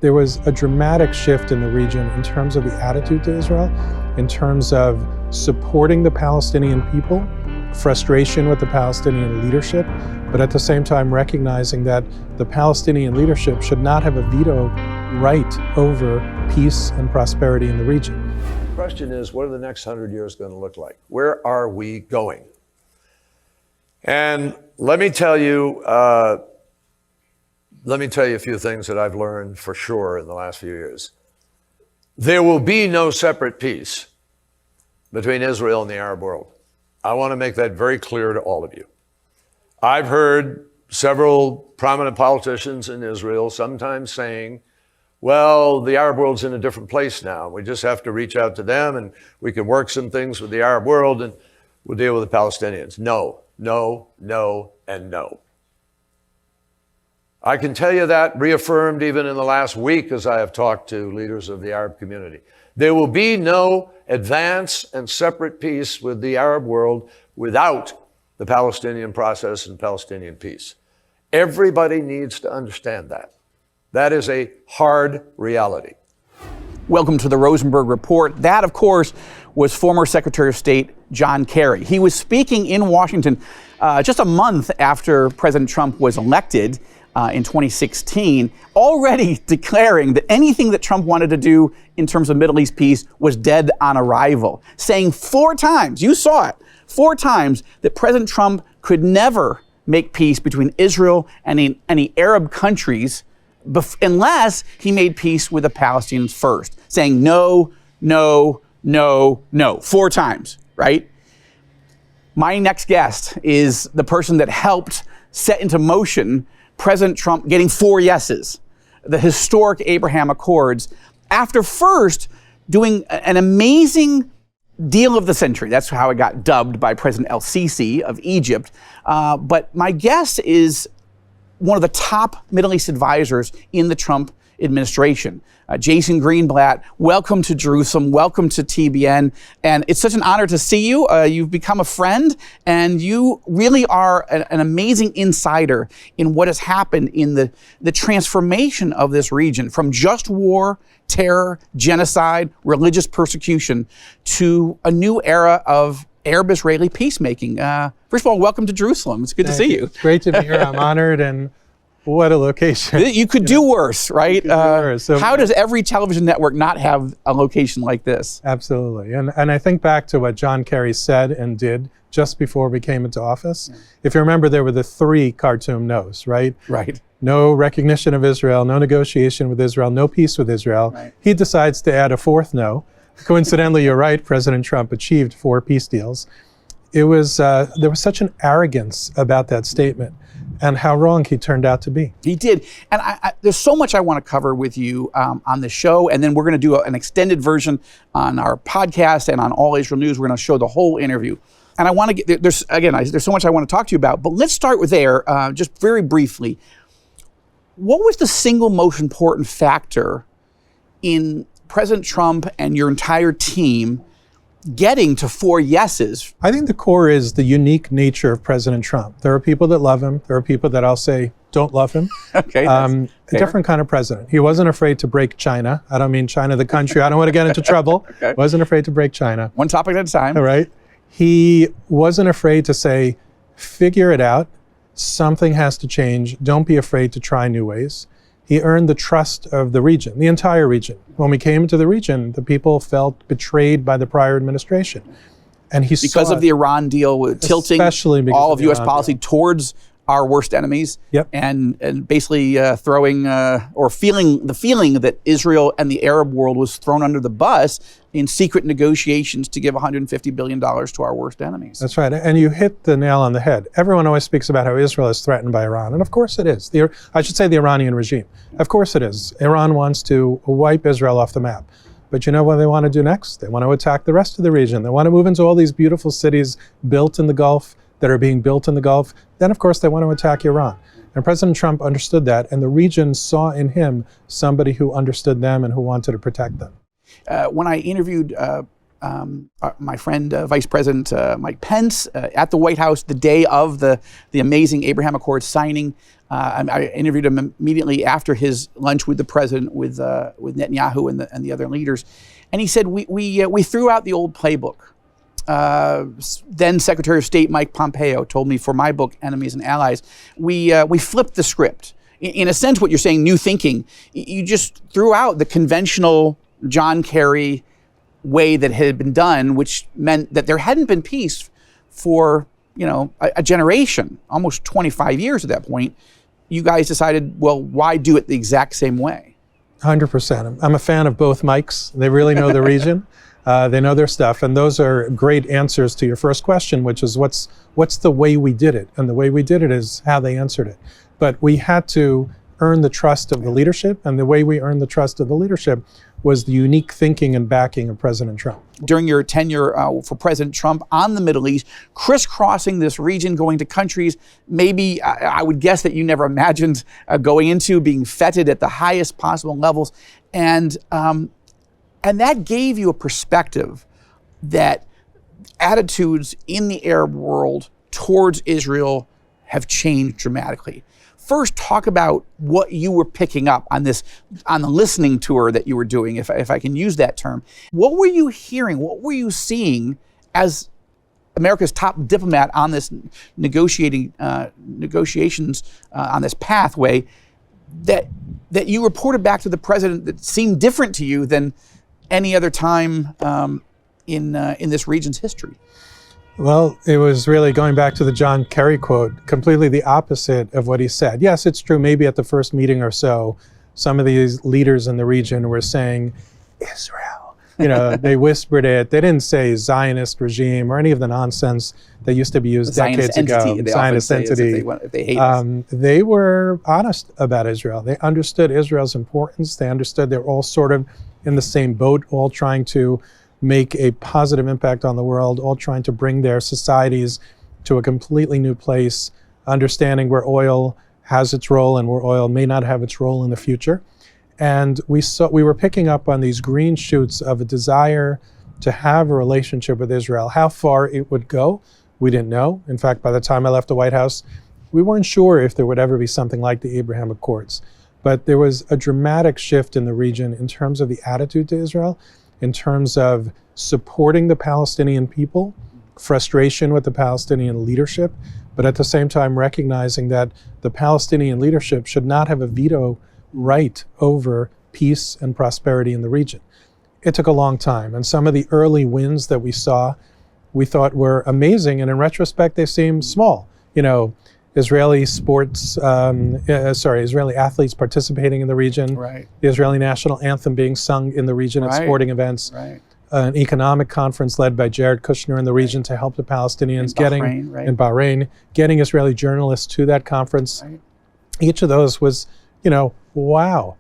there was a dramatic shift in the region in terms of the attitude to Israel, in terms of supporting the Palestinian people, frustration with the Palestinian leadership, but at the same time recognizing that the Palestinian leadership should not have a veto right over peace and prosperity in the region. The question is, what are the next 100 years going to look like? Where are we going? And let me tell you a few things that I've learned for sure in the last few years. There will be no separate peace between Israel and the Arab world. I want to make that very clear to all of you. I've heard several prominent politicians in Israel sometimes saying, well, the Arab world's in a different place now. We just have to reach out to them and we can work some things with the Arab world and we'll deal with the Palestinians. No, no, no, and no. I can tell you that, reaffirmed even in the last week as I have talked to leaders of the Arab community. There will be no advance and separate peace with the Arab world without the Palestinian process and Palestinian peace. Everybody needs to understand that. That is a hard reality. Welcome to the Rosenberg Report. That, of course, was former Secretary of State John Kerry. He was speaking in Washington just a month after President Trump was elected in 2016, already declaring that anything that Trump wanted to do in terms of Middle East peace was dead on arrival, saying 4 times, you saw it, 4 times, that President Trump could never make peace between Israel and any Arab countries unless he made peace with the Palestinians first, saying no, no, no, no, 4 times, right? My next guest is the person that helped set into motion President Trump getting 4 yeses, the historic Abraham Accords, after first doing an amazing deal of the century. That's how it got dubbed by President el-Sisi of Egypt. But my guest is one of the top Middle East advisors in the Trump administration. Jason Greenblatt, welcome to Jerusalem, welcome to TBN, and it's such an honor to see you. You've become a friend, and you really are an amazing insider in what has happened in the transformation of this region from just war, terror, genocide, religious persecution to a new era of Arab-Israeli peacemaking. First of all, welcome to Jerusalem. It's good to see you. It's great to be here. I'm honored, and what a location. You could do worse, right? So how does every television network not have a location like this? Absolutely. And I think back to what John Kerry said and did just before we came into office. Yeah. If you remember, there were the 3 Khartoum no's, right? Right. No recognition of Israel, no negotiation with Israel, no peace with Israel. Right. He decides to add a 4th no. Coincidentally, you're right, President Trump achieved 4 peace deals. It was, there was such an arrogance about that statement and how wrong he turned out to be. He did. And there's so much I want to cover with you on the show. And then we're going to do an extended version on our podcast and on All Israel News. We're going to show the whole interview. And I want to get, there's so much I want to talk to you about. But let's start with there, just very briefly. What was the single most important factor in President Trump and your entire team getting to 4 yeses? I think the core is the unique nature of President Trump. There are people that love him. There are people that I'll say don't love him. Okay, a different kind of president. He wasn't afraid to break China. I don't mean China the country. I don't want to get into trouble. Okay. Wasn't afraid to break China. One topic at a time. All right. He wasn't afraid to say, figure it out. Something has to change. Don't be afraid to try new ways. He earned the trust of the region, the entire region. When we came into the region, the people felt betrayed by the prior administration. And he because of the Iran deal, tilting all of U.S. policy towards our worst enemies, yep. and basically throwing or feeling that Israel and the Arab world was thrown under the bus in secret negotiations to give $150 billion to our worst enemies. That's right, and you hit the nail on the head. Everyone always speaks about how Israel is threatened by Iran, and of course it is. I should say the Iranian regime. Of course it is. Iran wants to wipe Israel off the map. But you know what they want to do next? They want to attack the rest of the region. They want to move into all these beautiful cities built in the Gulf, that are being built in the Gulf. Then, of course, they want to attack Iran. And President Trump understood that, and the region saw in him somebody who understood them and who wanted to protect them. When I interviewed my friend Vice President Mike Pence at the White House the day of the amazing Abraham Accords signing. I interviewed him immediately after his lunch with the president, with Netanyahu and the other leaders, and he said we threw out the old playbook. Then Secretary of State Mike Pompeo told me for my book Enemies and Allies, we flipped the script. In a sense, what you're saying, new thinking, you just threw out the conventional John Kerry way that had been done, which meant that there hadn't been peace for a generation, almost 25 years at that point. You guys decided, well, why do it the exact same way? 100%. I'm a fan of both Mikes. They really know the region. They know their stuff, and those are great answers to your first question, which is what's the way we did it? And the way we did it is how they answered it. But we had to earn the trust of the leadership, and the way we earned the trust of the leadership was the unique thinking and backing of President Trump. During your tenure for President Trump on the Middle East, crisscrossing this region, going to countries maybe I would guess that you never imagined going into, being feted at the highest possible levels, and that gave you a perspective that attitudes in the Arab world towards Israel have changed dramatically. First, talk about what you were picking up on the listening tour that you were doing, if I can use that term. What were you hearing? What were you seeing as America's top diplomat on this negotiations on this pathway that you reported back to the president that seemed different to you than any other time in this region's history? Well, it was really, going back to the John Kerry quote, completely the opposite of what he said. Yes, it's true, maybe at the first meeting or so, some of these leaders in the region were saying, Israel. They whispered it. They didn't say Zionist regime or any of the nonsense that used to be used decades ago. Zionist entity. If they hate us. They were honest about Israel. They understood Israel's importance. They understood they're all sort of in the same boat, all trying to make a positive impact on the world, all trying to bring their societies to a completely new place, understanding where oil has its role and where oil may not have its role in the future. And we were picking up on these green shoots of a desire to have a relationship with Israel. How far it would go, we didn't know. In fact, by the time I left the White House, we weren't sure if there would ever be something like the Abraham Accords. But there was a dramatic shift in the region in terms of the attitude to Israel, in terms of supporting the Palestinian people, frustration with the Palestinian leadership, but at the same time recognizing that the Palestinian leadership should not have a veto right over peace and prosperity in the region. It took a long time, and some of the early wins that we saw, we thought were amazing, and in retrospect, they seem small. Israeli Israeli athletes participating in the region, right. The Israeli national anthem being sung in the region at sporting events, right. An economic conference led by Jared Kushner in the region to help the Palestinians, in Bahrain, getting Israeli journalists to that conference. Right. Each of those was, wow,